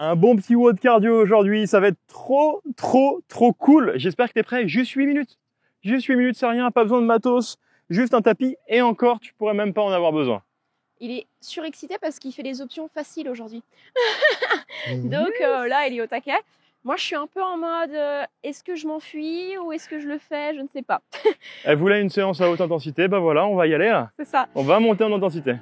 Un bon petit WOD cardio aujourd'hui, ça va être trop cool. J'espère que tu es prêt. Juste 8 minutes. Juste 8 minutes, c'est rien, pas besoin de matos, juste un tapis et encore, tu pourrais même pas en avoir besoin. Il est surexcité parce qu'il fait les options faciles aujourd'hui. Donc là, il est au taquet. Moi, je suis un peu en mode, est-ce que je m'enfuis ou est-ce que je le fais? Je ne sais pas. Elle voulait une séance à haute intensité, bah voilà, on va y aller là. C'est ça. On va monter en intensité.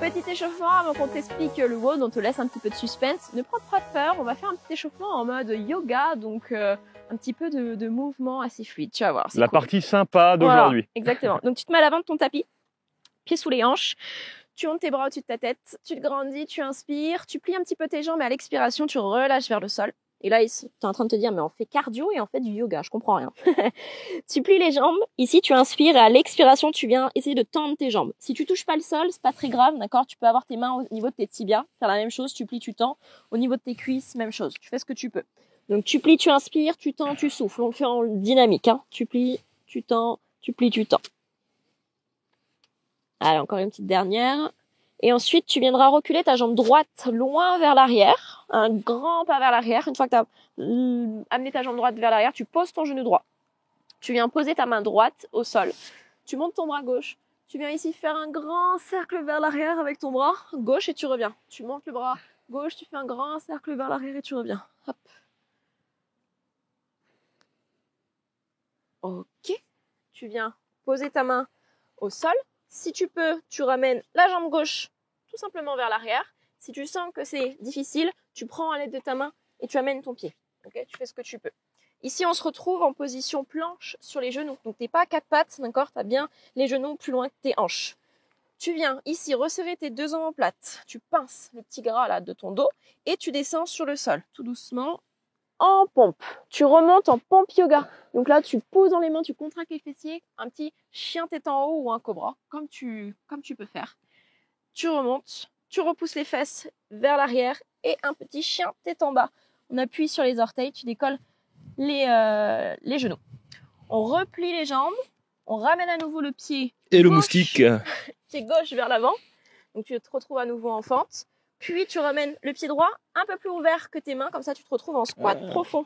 Petit échauffement avant qu'on t'explique le WOD, on te laisse un petit peu de suspense. Ne prends pas peur, on va faire un petit échauffement en mode yoga, donc un petit peu de mouvement assez fluide. Tu vas voir. La partie sympa d'aujourd'hui. Voilà, exactement. Donc tu te mets à l'avant de ton tapis, pieds sous les hanches, tu montes tes bras au-dessus de ta tête, tu te grandis, tu inspires, tu plies un petit peu tes jambes et à l'expiration, tu relâches vers le sol. Et là, tu es en train de te dire, mais on fait cardio et on fait du yoga, je comprends rien. Tu plies les jambes, ici tu inspires et à l'expiration, tu viens essayer de tendre tes jambes. Si tu touches pas le sol, c'est pas très grave, d'accord? Tu peux avoir tes mains au niveau de tes tibias, faire la même chose, tu plies, tu tends. Au niveau de tes cuisses, même chose, tu fais ce que tu peux. Donc tu plies, tu inspires, tu tends, tu souffles. On le fait en dynamique, hein. Tu plies, tu tends, tu plies, tu tends. Allez, encore une petite dernière. Et ensuite, tu viendras reculer ta jambe droite loin vers l'arrière. Un grand pas vers l'arrière. Une fois que tu as amené ta jambe droite vers l'arrière, tu poses ton genou droit. Tu viens poser ta main droite au sol. Tu montes ton bras gauche. Tu viens ici faire un grand cercle vers l'arrière avec ton bras gauche et tu reviens. Tu montes le bras gauche, tu fais un grand cercle vers l'arrière et tu reviens. Hop. Ok. Tu viens poser ta main au sol. Si tu peux, tu ramènes la jambe gauche tout simplement vers l'arrière. Si tu sens que c'est difficile, tu prends à l'aide de ta main et tu amènes ton pied. Okay, tu fais ce que tu peux. Ici, on se retrouve en position planche sur les genoux. Donc, tu n'es pas à quatre pattes, d'accord? Tu as bien les genoux plus loin que tes hanches. Tu viens ici resserrer tes deux omoplates. Tu pinces le petit gras là de ton dos et tu descends sur le sol, tout doucement, en pompe. Tu remontes en pompe yoga. Donc là, tu poses dans les mains, tu contractes les fessiers, un petit chien tête en haut ou un cobra, comme tu peux faire. Tu remontes, tu repousses les fesses vers l'arrière et un petit chien tête en bas. On appuie sur les orteils, tu décolles les genoux. On replie les jambes, on ramène à nouveau le pied et le gauche, moustique. Pied gauche vers l'avant. Donc tu te retrouves à nouveau en fente. Puis tu ramènes le pied droit un peu plus ouvert que tes mains, comme ça tu te retrouves en squat profond.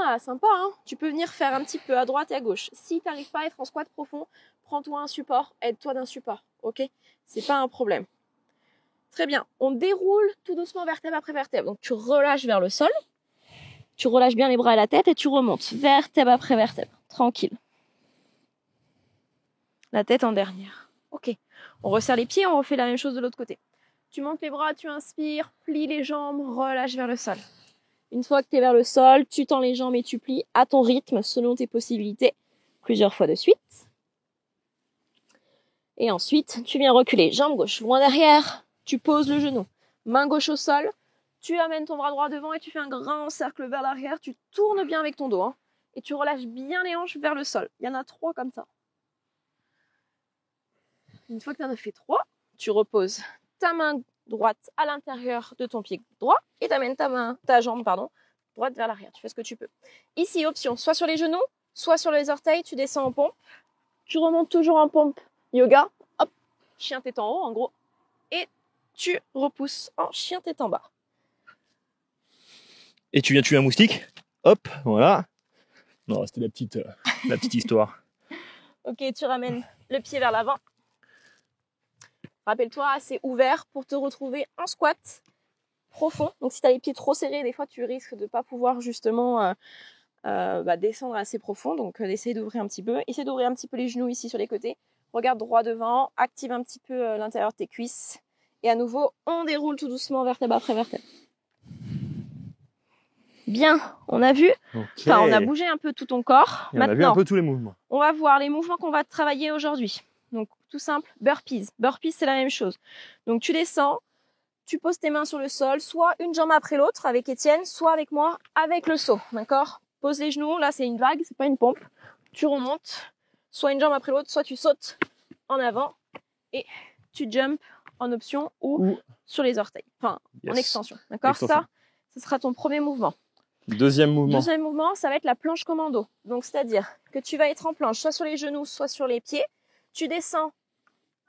Ah, sympa, hein? Tu peux venir faire un petit peu à droite et à gauche. Si tu n'arrives pas à être en squat profond, prends-toi un support, aide-toi d'un support, ok? C'est pas un problème. Très bien, on déroule tout doucement vertèbre après vertèbre. Donc tu relâches vers le sol, tu relâches bien les bras et la tête et tu remontes vertèbre après vertèbre, tranquille. La tête en dernière, ok. On resserre les pieds, on refait la même chose de l'autre côté. Tu montes les bras, tu inspires, plie les jambes, relâche vers le sol. Une fois que tu es vers le sol, tu tends les jambes et tu plies à ton rythme, selon tes possibilités, plusieurs fois de suite. Et ensuite, tu viens reculer, jambe gauche loin derrière, tu poses le genou, main gauche au sol, tu amènes ton bras droit devant et tu fais un grand cercle vers l'arrière, tu tournes bien avec ton dos, hein, et tu relâches bien les hanches vers le sol. Il y en a 3 comme ça. Une fois que tu en as fait 3, tu reposes ta main droite à l'intérieur de ton pied droit et tu amènes ta jambe droite vers l'arrière. Tu fais ce que tu peux. Ici, option, soit sur les genoux, soit sur les orteils, tu descends en pompe. Tu remontes toujours en pompe yoga. Hop, chien tête en haut en gros. Et tu repousses en chien tête en bas. Et tu viens tuer un moustique. Hop, voilà. Non, c'était la petite histoire. Ok, tu ramènes le pied vers l'avant. Rappelle-toi, c'est ouvert pour te retrouver en squat profond. Donc si tu as les pieds trop serrés, des fois tu risques de ne pas pouvoir justement descendre assez profond. Donc essaye d'ouvrir un petit peu. Essaye d'ouvrir un petit peu les genoux ici sur les côtés. Regarde droit devant, active un petit peu l'intérieur de tes cuisses. Et à nouveau, on déroule tout doucement vertèbre après vertèbre. Bien, on a vu, okay. On a bougé un peu tout ton corps. Et maintenant, on a vu un peu tous les mouvements. On va voir les mouvements qu'on va travailler aujourd'hui. Donc, tout simple, burpees. Burpees, c'est la même chose. Donc, tu descends, tu poses tes mains sur le sol, soit une jambe après l'autre avec Étienne, soit avec moi avec le saut, d'accord? Pose les genoux, là, c'est une vague, c'est pas une pompe. Tu remontes, soit une jambe après l'autre, soit tu sautes en avant et tu jumps en option ou sur les orteils, enfin en extension, d'accord? Ça, ce sera ton premier mouvement. Deuxième mouvement. Deuxième mouvement, ça va être la planche commando. Donc, c'est-à-dire que tu vas être en planche, soit sur les genoux, soit sur les pieds. Tu descends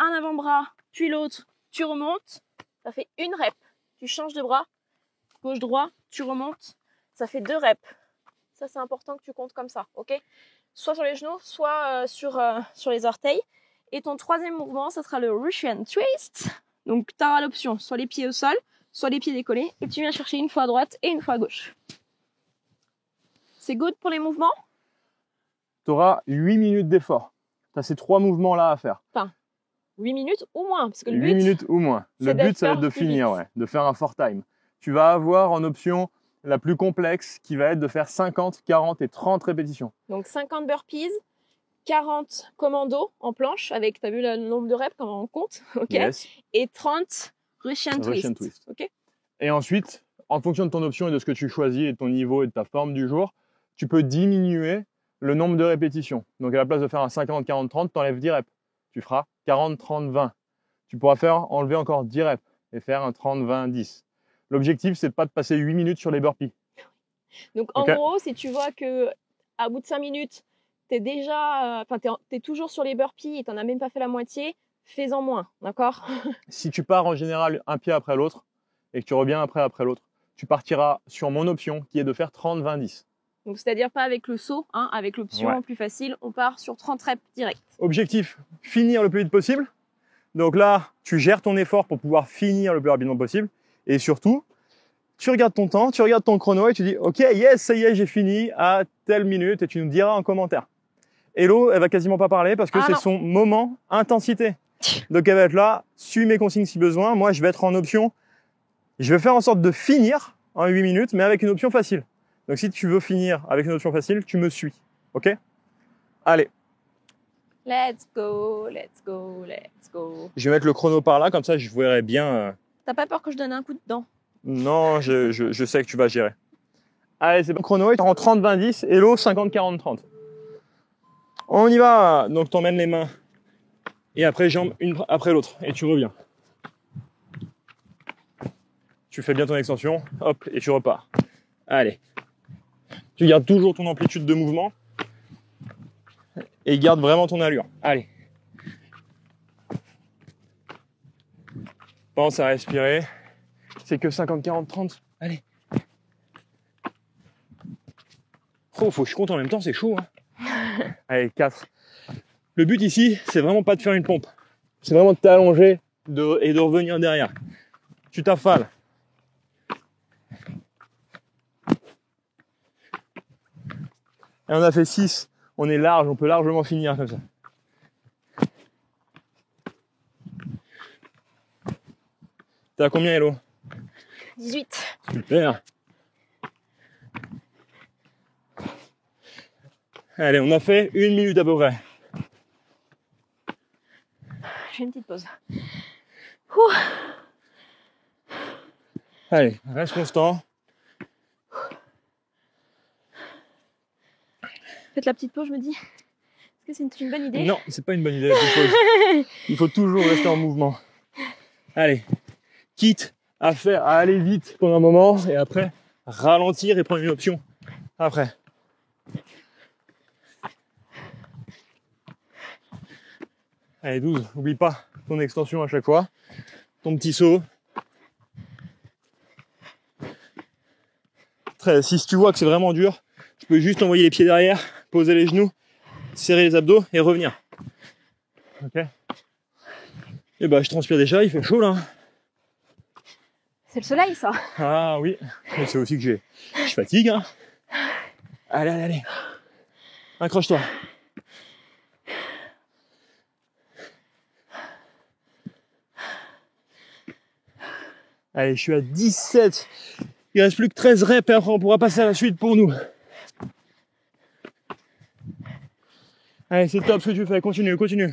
un avant-bras, puis l'autre, tu remontes. Ça fait une rep. Tu changes de bras, gauche-droit, tu remontes. Ça fait 2 reps. Ça, c'est important que tu comptes comme ça, ok? Soit sur les genoux, soit sur les orteils. Et ton troisième mouvement, ça sera le Russian Twist. Donc, tu auras l'option, soit les pieds au sol, soit les pieds décollés. Et tu viens chercher une fois à droite et une fois à gauche. C'est good pour les mouvements? Tu auras 8 minutes d'effort. Tu as ces 3 mouvements-là à faire. Enfin, 8 minutes ou moins. Parce que le 8 but, minutes ou moins. Le but, ça va être de finir, ouais, de faire un fort time. Tu vas avoir en option la plus complexe qui va être de faire 50, 40 et 30 répétitions. Donc 50 burpees, 40 commandos en planche, avec, tu as vu le nombre de reps, comment on compte, ok? Yes. Et 30 Russian Twist. Ok. Et ensuite, en fonction de ton option et de ce que tu choisis et de ton niveau et de ta forme du jour, tu peux diminuer le nombre de répétitions. Donc à la place de faire un 50, 40, 30, tu enlèves 10 reps. Tu feras 40, 30, 20. Tu pourras enlever encore 10 reps et faire un 30, 20, 10. L'objectif, c'est de pas de passer 8 minutes sur les burpees. Donc en gros, si tu vois que à bout de 5 minutes, tu es déjà, t'es toujours sur les burpees et tu n'en as même pas fait la moitié, fais-en moins, d'accord? Si tu pars en général un pied après l'autre et que tu reviens après l'autre, tu partiras sur mon option qui est de faire 30, 20, 10. Donc c'est-à-dire pas avec le saut, hein, avec l'option plus facile, on part sur 30 reps direct. Objectif, finir le plus vite possible. Donc là, tu gères ton effort pour pouvoir finir le plus rapidement possible. Et surtout, tu regardes ton temps, tu regardes ton chrono et tu dis « Ok, yes, ça y est, j'ai fini à telle minute » et tu nous diras en commentaire. Hello, elle va quasiment pas parler parce que c'est son moment intensité. Donc elle va être là, suis mes consignes si besoin. Moi, je vais être en option. Je vais faire en sorte de finir en 8 minutes, mais avec une option facile. Donc si tu veux finir avec une option facile, tu me suis. Ok? Allez. Let's go, let's go, let's go. Je vais mettre le chrono par là, comme ça je verrai bien. T'as pas peur que je donne un coup de dent? Non, je sais que tu vas gérer. Allez, c'est bon. Chrono est en 30, 20, 10. Hello, 50, 40, 30. On y va. Donc t'emmènes les mains. Et après, jambes une après l'autre. Et tu reviens. Tu fais bien ton extension. Hop, et tu repars. Allez. Tu gardes toujours ton amplitude de mouvement. Et garde vraiment ton allure. Allez. Pense à respirer. C'est que 50, 40, 30. Allez. Oh, faut que je compte en même temps, c'est chaud. Hein. Allez, 4. Le but ici, c'est vraiment pas de faire une pompe. C'est vraiment de t'allonger et de revenir derrière. Tu t'affales. Et on a fait 6. On est large, on peut largement finir comme ça. T'as combien, Hello? 18. Super. Allez, on a fait 1 minute à peu près. J'ai une petite pause. Allez, reste constant. Faites la petite pause, je me dis. Est-ce que c'est une bonne idée? Non, c'est pas une bonne idée la petite pause. Il faut toujours rester en mouvement. Allez, quitte à aller vite pendant un moment et après ralentir et prendre une option après. Allez, 12. N'oublie pas ton extension à chaque fois. Ton petit saut. 13. Si tu vois que c'est vraiment dur, tu peux juste envoyer les pieds derrière, poser les genoux, serrer les abdos et revenir. Ok. Et bah, je transpire déjà, il fait chaud là. C'est le soleil, ça. Ah oui, mais c'est aussi que je fatigue. Hein. Allez, allez, allez. Accroche-toi. Allez, je suis à 17. Il reste plus que 13 reps et après on pourra passer à la suite pour nous. Allez, c'est top ce que tu fais. Continue, continue.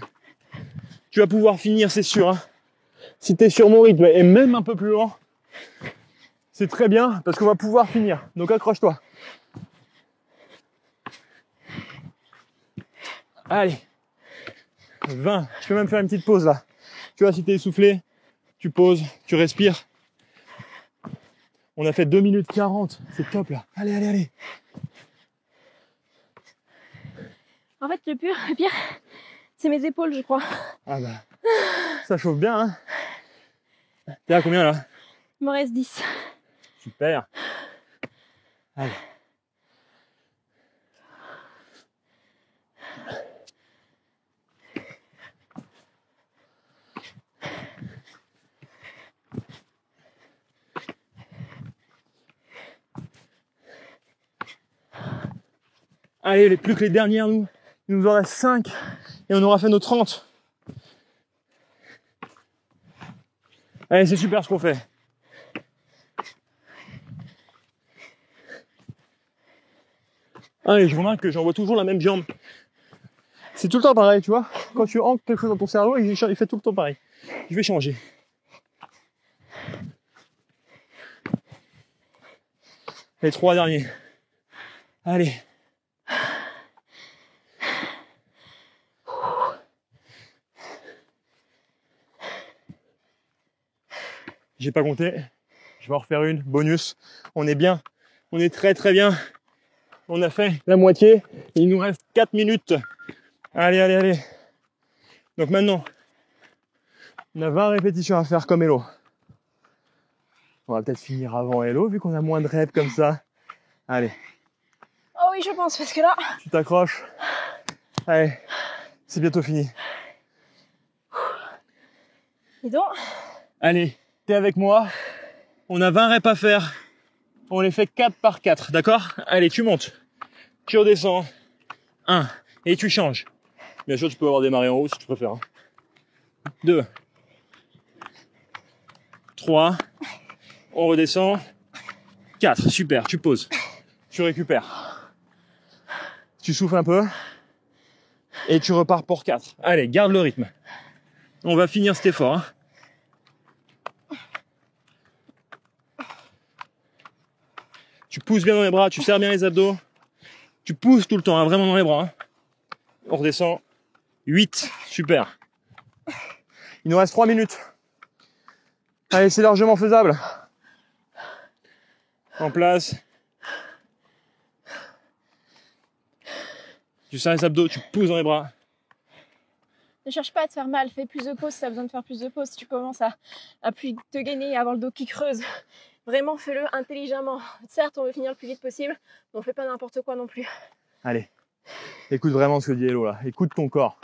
Tu vas pouvoir finir, c'est sûr. Hein. Si tu es sur mon rythme et même un peu plus lent, c'est très bien parce qu'on va pouvoir finir. Donc accroche-toi. Allez, 20. Tu peux même faire une petite pause là. Tu vois, si tu es essoufflé, tu poses, tu respires. On a fait 2 minutes 40. C'est top là. Allez, allez, allez. En fait, le pire, c'est mes épaules, je crois. Ah bah, ça chauffe bien, hein. T'es à combien là? Il m'en reste 10. Super. Allez. Allez, plus que les dernières, nous. Il nous en reste 5 et on aura fait nos 30. Allez, c'est super ce qu'on fait. Allez, je remarque que j'envoie toujours la même jambe. C'est tout le temps pareil, tu vois. Quand tu ancres quelque chose dans ton cerveau, il fait tout le temps pareil. Je vais changer. Les 3 derniers. Allez. J'ai pas compté. Je vais en refaire une. Bonus. On est bien. On est très très bien. On a fait la moitié. Il nous reste 4 minutes. Allez, allez, allez. Donc maintenant, on a 20 répétitions à faire comme Hello. On va peut-être finir avant Hello vu qu'on a moins de reps comme ça. Allez. Oh oui, je pense, parce que là... Tu t'accroches. Allez. C'est bientôt fini. Dis donc. Allez. T'es avec moi. On a 20 reps à faire. On les fait 4 par 4, d'accord? Allez, tu montes. Tu redescends. 1. Et tu changes. Bien sûr, tu peux avoir démarré en haut si tu préfères. 2. 3. On redescend. 4. Super, tu poses. Tu récupères. Tu souffles un peu. Et tu repars pour 4. Allez, garde le rythme. On va finir cet effort. Hein. Tu pousses bien dans les bras, tu serres bien les abdos. Tu pousses tout le temps, hein, vraiment dans les bras. Hein. On redescend. 8. Super. Il nous reste 3 minutes. Allez, c'est largement faisable. En place. Tu serres les abdos, tu pousses dans les bras. Ne cherche pas à te faire mal, fais plus de pauses si tu as besoin de faire plus de pauses. Si tu commences à plus te gainer, à avoir le dos qui creuse, vraiment fais-le intelligemment. Certes, on veut finir le plus vite possible, mais on fait pas n'importe quoi non plus. Allez, écoute vraiment ce que dit Hello là. Écoute ton corps.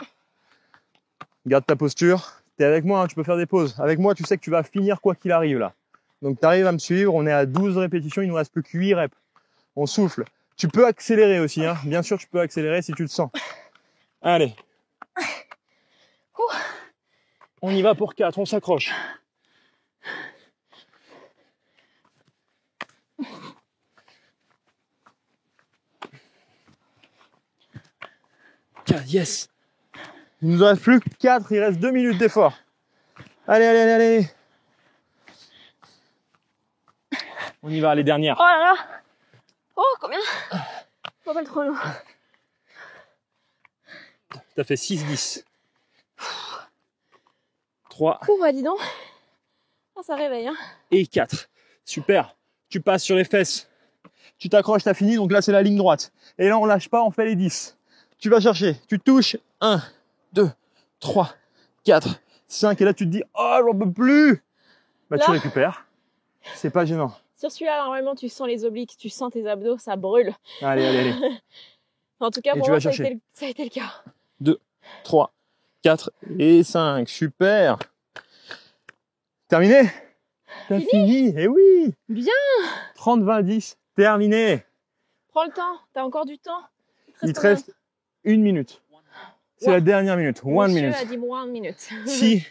Garde ta posture. T'es avec moi, hein, tu peux faire des pauses. Avec moi, tu sais que tu vas finir quoi qu'il arrive là. Donc tu arrives à me suivre, on est à 12 répétitions, il nous reste plus que 8 reps. On souffle. Tu peux accélérer aussi, hein. Bien sûr, tu peux accélérer si tu le sens. Allez. On y va pour 4, on s'accroche. Yes. Il nous en reste plus que 4, il reste 2 minutes d'effort. Allez, allez, allez, allez. On y va, les dernières. Oh là là. Oh, combien? Pas mal trop long. T'as fait 6, 10. 3. Ouh, bah dis donc. Oh, ça réveille, hein. Et 4. Super. Tu passes sur les fesses. Tu t'accroches, t'as fini. Donc là, c'est la ligne droite. Et là, on lâche pas, on fait les 10. Tu vas chercher. Tu touches. 1, 2, 3, 4, 5. Et là, tu te dis, oh, j'en peux plus. Bah, là, tu récupères. C'est pas gênant. Sur celui-là, normalement, tu sens les obliques, tu sens tes abdos, ça brûle. Allez, allez, allez. En tout cas, Et pour tu moi, vas ça a été le cas. 2, 3, 4 et 5. Super. Terminé? T'as fini? Eh oui! Bien! 30, 20, 10. Terminé. Prends le temps, t'as encore du temps. Il te reste 1 minute. C'est la dernière minute. 1 minute. Monsieur a dit 1 minute. Si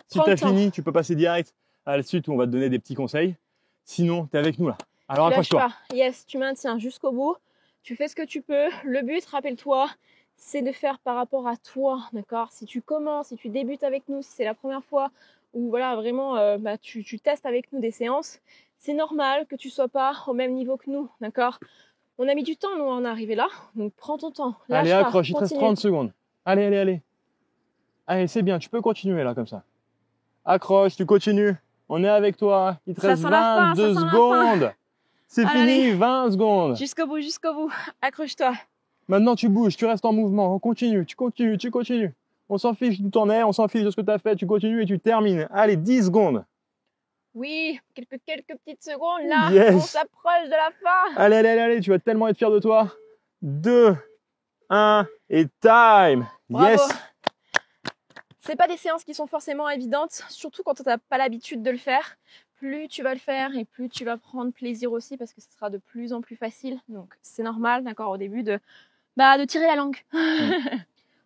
Prends t'as le temps. fini, tu peux passer direct à la suite où on va te donner des petits conseils. Sinon, t'es avec nous là. Alors Tu lâches accroche-toi. pas. Yes, tu maintiens jusqu'au bout. Tu fais ce que tu peux. Le but, rappelle-toi, c'est de faire par rapport à toi, d'accord? Si tu commences, si tu débutes avec nous, si c'est la première fois, ou voilà, vraiment, tu testes avec nous des séances, c'est normal que tu sois pas au même niveau que nous, d'accord? On a mis du temps, nous, à en arriver là, donc prends ton temps. Lâche Allez, pas, accroche, il te reste continue. 30 secondes. Allez, allez, allez. Allez, c'est bien, tu peux continuer là comme ça. Accroche, tu continues. On est avec toi. Il te Ça reste sent la fin, ça 22 sent la secondes. C'est Allez, fini, allez. 20 secondes. Jusqu'au bout, jusqu'au bout. Accroche-toi. Maintenant, tu bouges, tu restes en mouvement. On continue, tu continues, tu continues. On s'en fiche d'où t'en es, on s'en fiche de ce que tu as fait. Tu continues et tu termines. Allez, 10 secondes. Oui, quelques petites secondes là. Yes. On s'approche de la fin. Allez, allez, allez, allez, tu vas tellement être fier de toi. 2, 1 et time. Bravo. Yes. C'est pas des séances qui sont forcément évidentes, surtout quand tu n'as pas l'habitude de le faire. Plus tu vas le faire et plus tu vas prendre plaisir aussi parce que ce sera de plus en plus facile. Donc c'est normal, d'accord, au début de tirer la langue.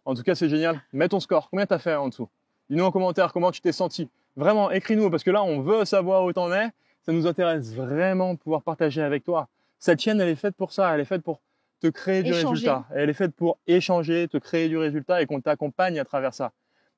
En tout cas, c'est génial. Mets ton score. Combien t'as fait en dessous? Dis-nous en commentaire comment tu t'es senti. Vraiment, écris-nous parce que là, on veut savoir où t'en es. Ça nous intéresse vraiment de pouvoir partager avec toi. Cette chaîne, elle est faite pour ça. Elle est faite pour te créer du Échanger. résultat. Elle est faite pour échanger, te créer du résultat et qu'on t'accompagne à travers ça.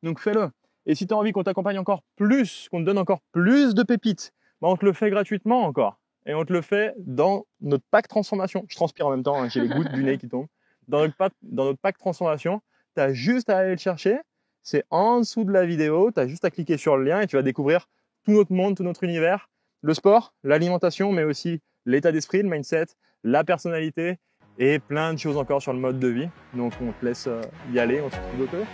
Donc fais-le. Et si tu as envie qu'on t'accompagne encore plus, qu'on te donne encore plus de pépites, on te le fait gratuitement encore. Et on te le fait dans notre pack transformation. Je transpire en même temps, hein, j'ai les gouttes du nez qui tombent. Dans notre pack transformation, tu as juste à aller le chercher. C'est en dessous de la vidéo. Tu as juste à cliquer sur le lien et tu vas découvrir tout notre monde, tout notre univers. Le sport, l'alimentation, mais aussi l'état d'esprit, le mindset, la personnalité et plein de choses encore sur le mode de vie. Donc on te laisse y aller, on se retrouve de